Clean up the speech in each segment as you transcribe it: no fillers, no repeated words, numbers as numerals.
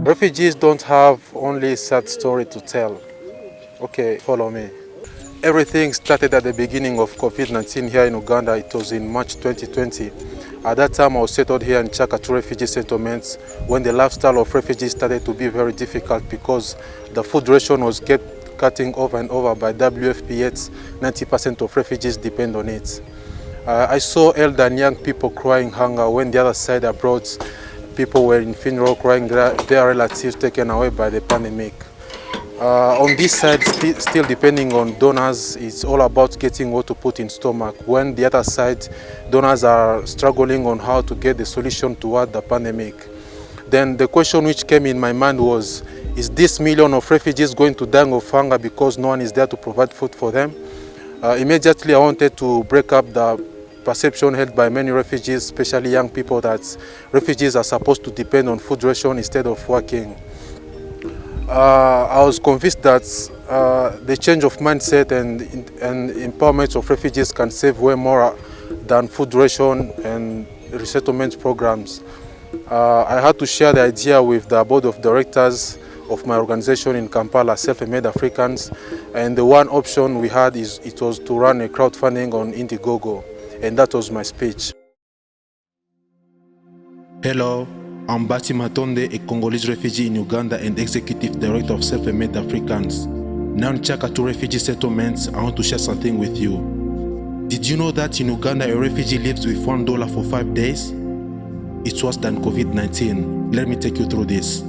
Refugees don't have only sad story to tell. Okay, follow me. Everything started at the beginning of COVID-19 here in Uganda. It was in March 2020. At that time, I was settled here in Chakatu refugee settlements when the lifestyle of refugees started to be very difficult because the food ration was kept cutting over and over by WFP, yet 90% of refugees depend on it. I saw elder and young people crying hunger when the other side abroad, people were in funeral crying their relatives taken away by the pandemic. On this side, still depending on donors, it's all about getting what to put in stomach. When the other side, donors are struggling on how to get the solution toward the pandemic. Then the question which came in my mind was, is this million of refugees going to die of hunger because no one is there to provide food for them? Immediately I wanted to break up the perception held by many refugees, especially young people, that refugees are supposed to depend on food ration instead of working. I was convinced that the change of mindset and empowerment of refugees can save way more than food ration and resettlement programs. I had to share the idea with the board of directors of my organization in Kampala, Self-Made Africans, and the one option we had was to run a crowdfunding on Indiegogo, and that was my speech. Hello. I'm Bahati Matonde, a Congolese refugee in Uganda and Executive Director of Self-Made Africans. Now in Chakatu refugee settlements, I want to share something with you. Did you know that in Uganda a refugee lives with $1 for 5 days? It's worse than COVID-19. Let me take you through this.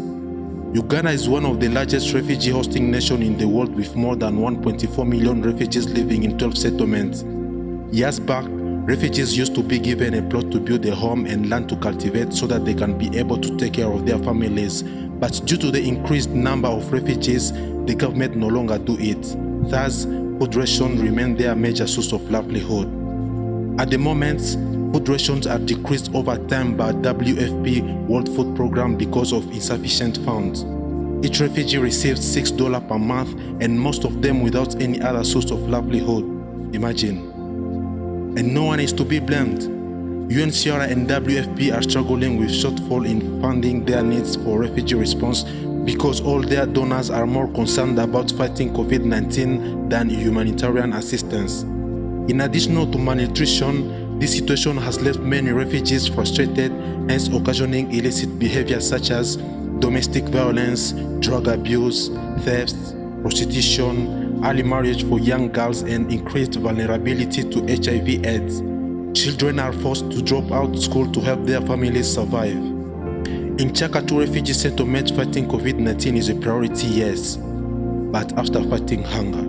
Uganda is one of the largest refugee hosting nations in the world with more than 1.4 million refugees living in 12 settlements. Years back, refugees used to be given a plot to build a home and land to cultivate so that they can be able to take care of their families. But due to the increased number of refugees, the government no longer do it. Thus, food rations remain their major source of livelihood. At the moment, food rations are decreased over time by WFP World Food Program because of insufficient funds. Each refugee receives $6 per month, and most of them without any other source of livelihood. Imagine. And no one is to be blamed. UNHCR and WFP are struggling with shortfall in funding their needs for refugee response because all their donors are more concerned about fighting COVID-19 than humanitarian assistance. In addition to malnutrition, this situation has left many refugees frustrated, hence occasioning illicit behavior such as domestic violence, drug abuse, thefts, prostitution, early marriage for young girls, and increased vulnerability to HIV/AIDS. Children are forced to drop out of school to help their families survive. In Chakatu refugee settlement, fighting COVID-19 is a priority, yes, but after fighting hunger.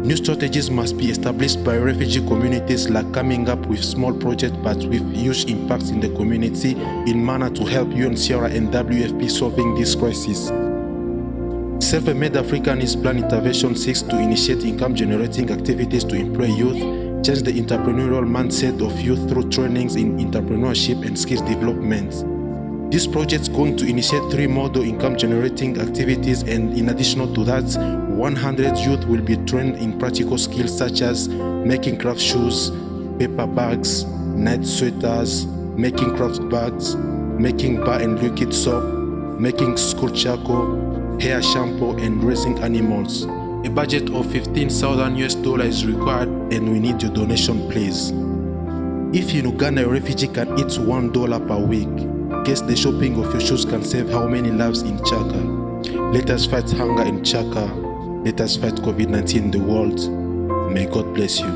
New strategies must be established by refugee communities, like coming up with small projects but with huge impacts in the community in manner to help UNHCR and WFP solving this crisis. Self-Made African's Plan Intervention seeks to initiate income-generating activities to employ youth, change the entrepreneurial mindset of youth through trainings in entrepreneurship and skills development. This project is going to initiate 3 model income-generating activities, and in addition to that, 100 youth will be trained in practical skills such as making craft shoes, paper bags, night sweaters, making craft bags, making bar and liquid soap, making school charcoal, hair shampoo, and raising animals. A budget of $15,000 is required, and we need your donation, please. If in Uganda a refugee can eat $1 per week, guess the shopping of your shoes can save how many lives in Chaka. Let us fight hunger in Chaka. Let us fight COVID-19 in the world. May God bless you.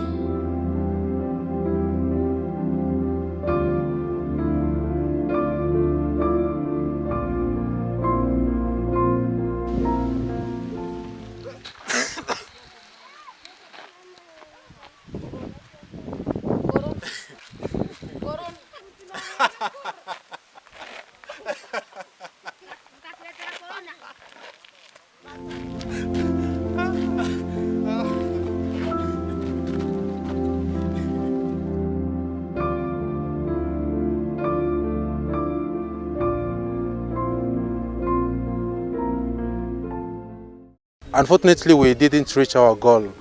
Unfortunately, we didn't reach our goal.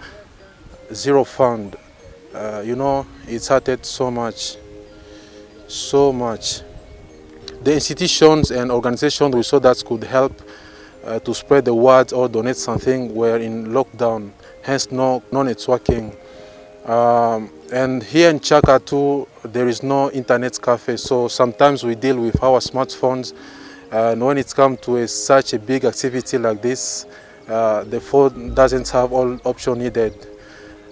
Zero fund. It's hurted so much. So much. The institutions and organizations we saw that could help to spread the word or donate something were in lockdown, hence no networking. And here in Chaka too, there is no internet cafe, so sometimes we deal with our smartphones. And when it comes to such a big activity like this, the phone doesn't have all options needed.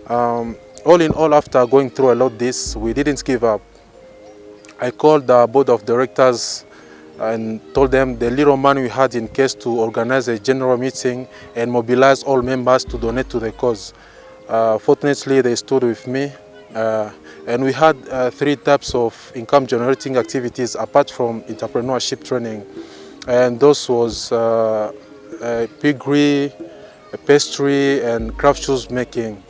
All in all, after going through a lot of this, we didn't give up. I called the board of directors and told them the little money we had in case to organize a general meeting and mobilize all members to donate to the cause. Fortunately, they stood with me, and we had 3 types of income generating activities apart from entrepreneurship training. And those was piggery, pastry, and craft shoes making.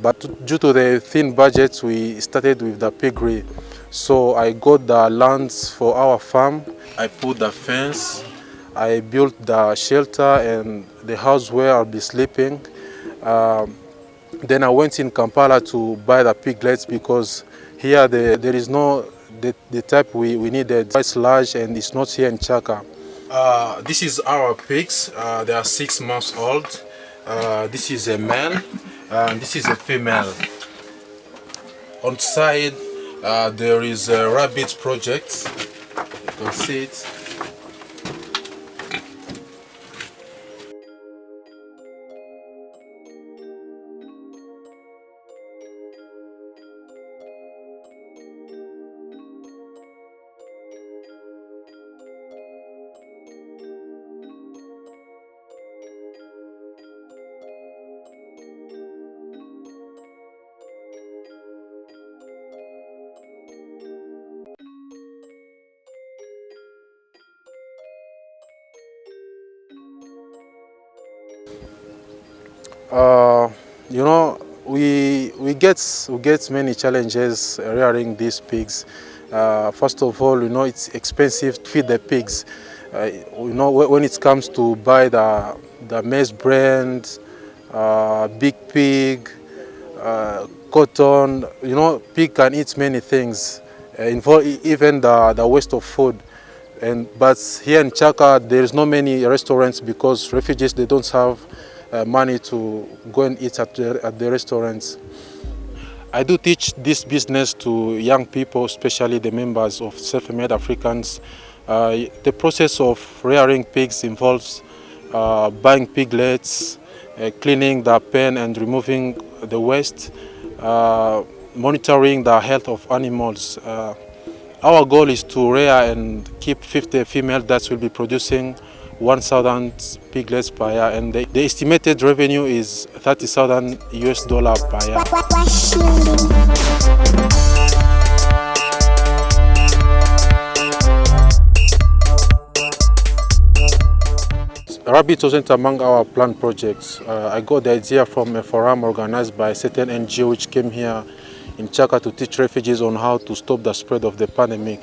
But due to the thin budget, we started with the piggery. So I got the lands for our farm. I put the fence. I built the shelter and the house where I'll be sleeping. Then I went in Kampala to buy the piglets because here there is no the type we needed. It's large and it's not here in Chaka. This is our pigs. They are 6 months old. This is a male and this is a female. On side there is a rabbit project. You can see it. We get many challenges rearing these pigs. First of all, it's expensive to feed the pigs. When it comes to buy the maize brand, big pig, cotton. Pig can eat many things, even the waste of food. But here in Chaka, there's not many restaurants because refugees, they don't have money to go and eat at the restaurants. I do teach this business to young people, especially the members of self-made Africans. The process of rearing pigs involves buying piglets, cleaning the pen and removing the waste, monitoring the health of animals. Our goal is to rear and keep 50 females that will be producing 1,000 piglets per year, and the estimated revenue is $30,000 per year. Rabbit wasn't among our planned projects. I got the idea from a forum organized by a certain NGO which came here in Chaka to teach refugees on how to stop the spread of the pandemic.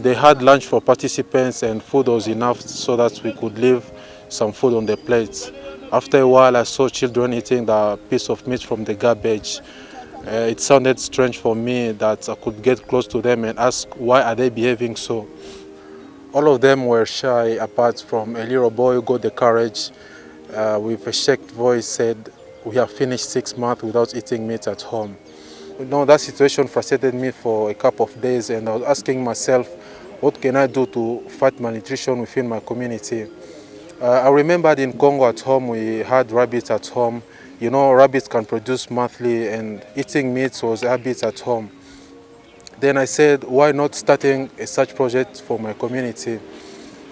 They had lunch for participants and food was enough so that we could leave some food on the plates. After a while, I saw children eating the piece of meat from the garbage. It sounded strange for me that I could get close to them and ask why are they behaving so. All of them were shy apart from a little boy who got the courage with a shaky voice said, "We have finished 6 months without eating meat at home." That situation frustrated me for a couple of days, and I was asking myself, what can I do to fight malnutrition within my community? I remembered in Congo at home, we had rabbits at home. Rabbits can produce monthly, and eating meat was a habit at home. Then I said, why not starting a such project for my community?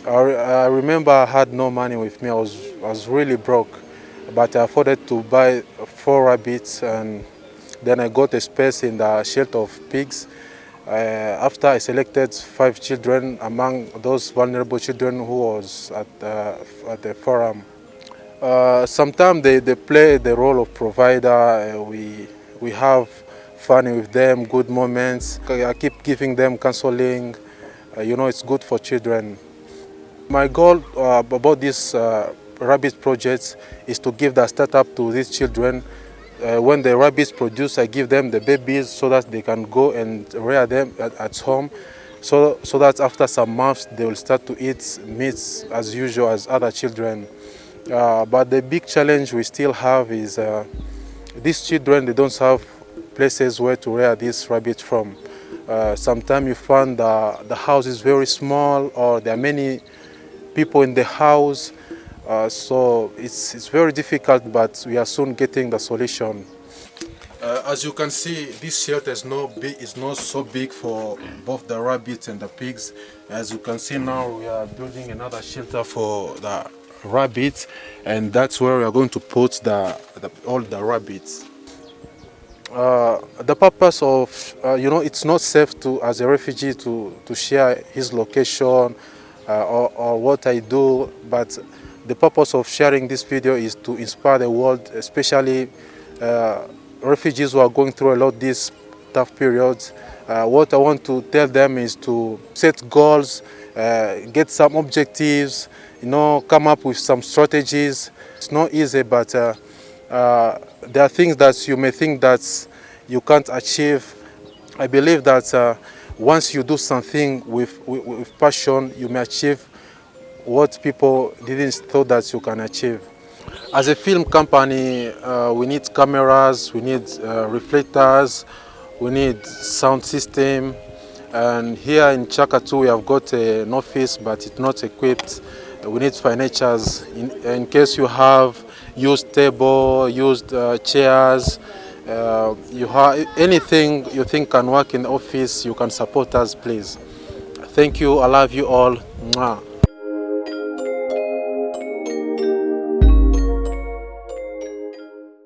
I remember I had no money with me. I was really broke, but I afforded to buy 4 rabbits, and then I got a space in the shelter of pigs. After I selected 5 children among those vulnerable children who was at the forum. Sometimes they play the role of provider. We have fun with them, good moments. I keep giving them counseling. It's good for children. My goal about this rabbit project is to give the startup to these children. When the rabbits produce, I give them the babies so that they can go and rear them at home, so that after some months they will start to eat meats as usual as other children. But the big challenge we still have is these children, they don't have places where to rear these rabbits from. Sometimes you find the house is very small, or there are many people in the house. So it's very difficult, but we are soon getting the solution. As you can see, this shelter is not so big for both the rabbits and the pigs. As you can see now, we are building another shelter for the rabbits, and that's where we are going to put all the rabbits. The purpose of, it's not safe as a refugee to share his location or what I do, but the purpose of sharing this video is to inspire the world, especially refugees who are going through a lot these tough periods. What I want to tell them is to set goals, get some objectives, come up with some strategies. It's not easy, but there are things that you may think that you can't achieve. I believe that once you do something with passion, you may achieve what people didn't thought that you can achieve. As a film company, we need cameras, we need reflectors, we need sound system. And here in Chakatu, we have got an office, but it's not equipped. We need furnitures in case you have used table, used chairs. You have anything you think can work in the office, you can support us, please. Thank you. I love you all. Mwah.